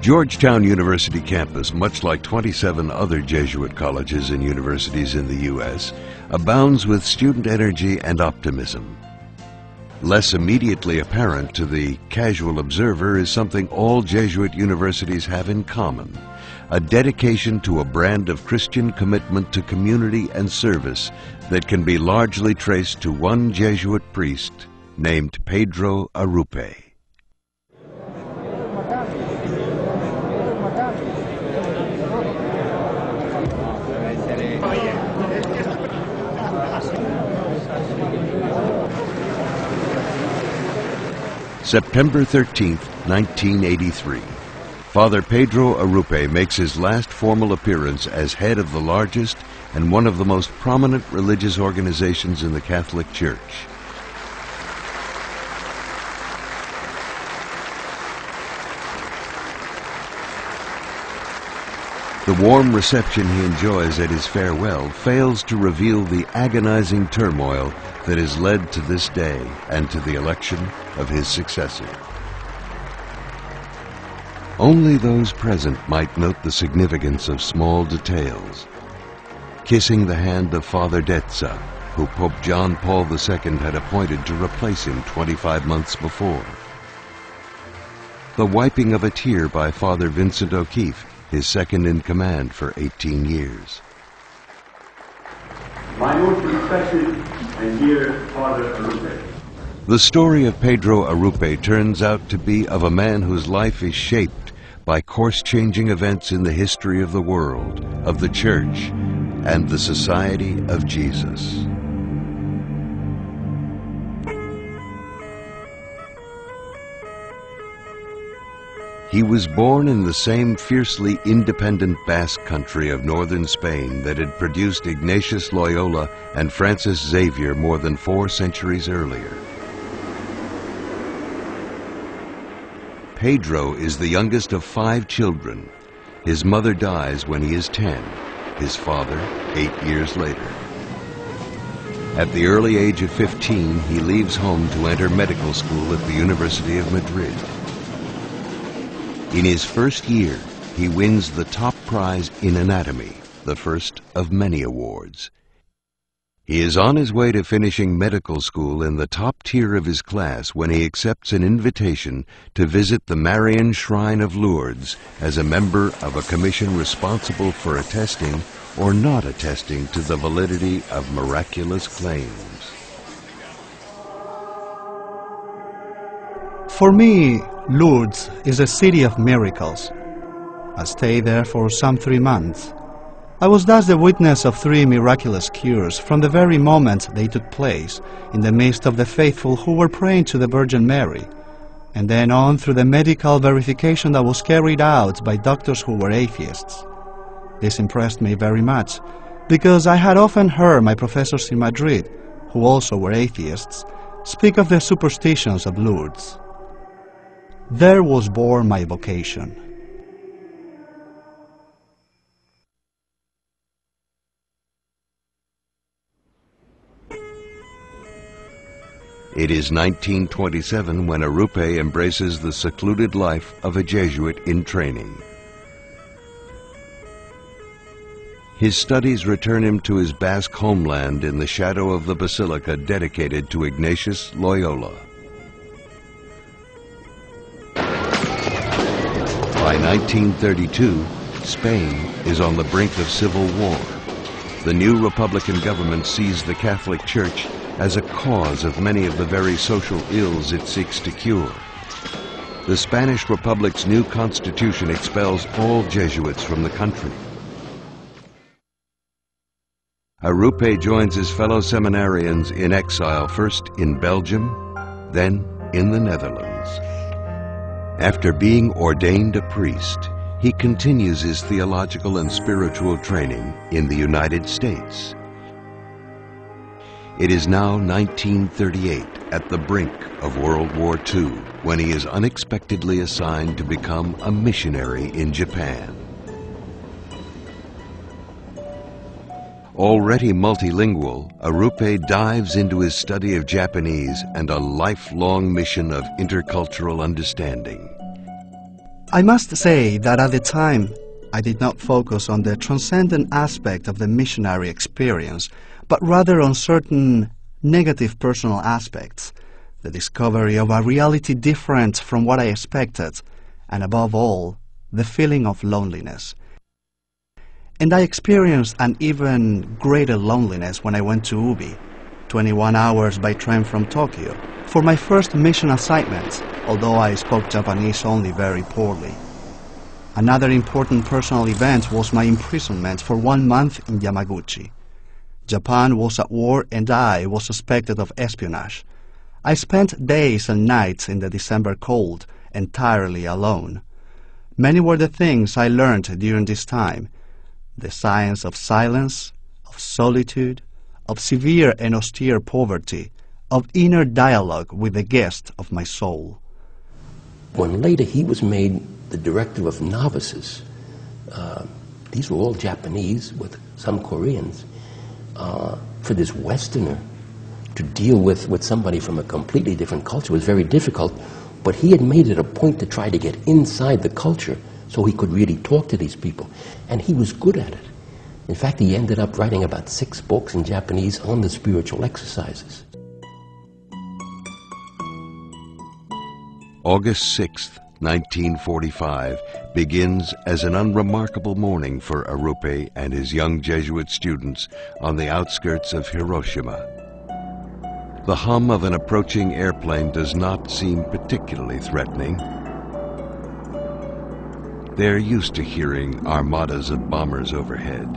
Georgetown University campus, much like 27 other Jesuit colleges and universities in the U.S., abounds with student energy and optimism. Less immediately apparent to the casual observer is something all Jesuit universities have in common: a dedication to a brand of Christian commitment to community and service that can be largely traced to one Jesuit priest named Pedro Arrupe. September 13th, 1983. Father Pedro Arrupe makes his last formal appearance as head of the largest and one of the most prominent religious organizations in the Catholic Church. The warm reception he enjoys at his farewell fails to reveal the agonizing turmoil that has led to this day and to the election of his successor. Only those present might note the significance of small details. Kissing the hand of Father Detza, who Pope John Paul II had appointed to replace him 25 months before. The wiping of a tear by Father P.Vincent O'Keefe, his second in command for 18 years. My most respected and dear Father Arrupe. The story of Pedro Arrupe turns out to be of a man whose life is shaped by course-changing events in the history of the world, of the Church, and the Society of Jesus. He was born in the same fiercely independent Basque country of northern Spain that had produced Ignatius Loyola and Francis Xavier more than 4 centuries earlier. Pedro is the youngest of 5 children. His mother dies when he is 10, his father 8 years later. At the early age of 15, he leaves home to enter medical school at the University of Madrid. In his first year, he wins the top prize in anatomy, the first of many awards. He is on his way to finishing medical school in the top tier of his class when he accepts an invitation to visit the Marian Shrine of Lourdes as a member of a commission responsible for attesting or not attesting to the validity of miraculous claims. For me, Lourdes is a city of miracles. I stayed there for some 3 months. I was thus the witness of 3 miraculous cures from the very moment they took place, in the midst of the faithful who were praying to the Virgin Mary, and then on through the medical verification that was carried out by doctors who were atheists. This impressed me very much, because I had often heard my professors in Madrid, who also were atheists, speak of the superstitions of Lourdes. There was born my vocation. It is 1927 when Arrupe embraces the secluded life of a Jesuit in training. His studies return him to his Basque homeland in the shadow of the basilica dedicated to Ignatius Loyola. By 1932, Spain is on the brink of civil war. The new Republican government sees the Catholic Church as a cause of many of the very social ills it seeks to cure. The Spanish Republic's new constitution expels all Jesuits from the country. Arrupe joins his fellow seminarians in exile, first in Belgium, then in the Netherlands. After being ordained a priest, he continues his theological and spiritual training in the United States. It is now 1938, at the brink of World War II, when he is unexpectedly assigned to become a missionary in Japan. Already multilingual, Arrupe dives into his study of Japanese and a lifelong mission of intercultural understanding. I must say that at the time, I did not focus on the transcendent aspect of the missionary experience, but rather on certain negative personal aspects, the discovery of a reality different from what I expected, and above all, the feeling of loneliness. And I experienced an even greater loneliness when I went to Ubi, 21 hours by train from Tokyo, for my first mission assignment, although I spoke Japanese only very poorly. Another important personal event was my imprisonment for 1 month in Yamaguchi. Japan was at war and I was suspected of espionage. I spent days and nights in the December cold, entirely alone. Many were the things I learned during this time: the science of silence, of solitude, of severe and austere poverty, of inner dialogue with the guest of my soul. When later he was made the director of novices, these were all Japanese with some Koreans. For this Westerner to deal with somebody from a completely different culture was very difficult, but he had made it a point to try to get inside the culture so he could really talk to these people, and he was good at it. In fact, he ended up writing about 6 books in Japanese on the spiritual exercises. August 6th, 1945, begins as an unremarkable morning for Arrupe and his young Jesuit students on the outskirts of Hiroshima. The hum of an approaching airplane does not seem particularly threatening. They're used to hearing armadas of bombers overhead.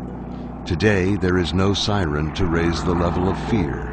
Today, there is no siren to raise the level of fear.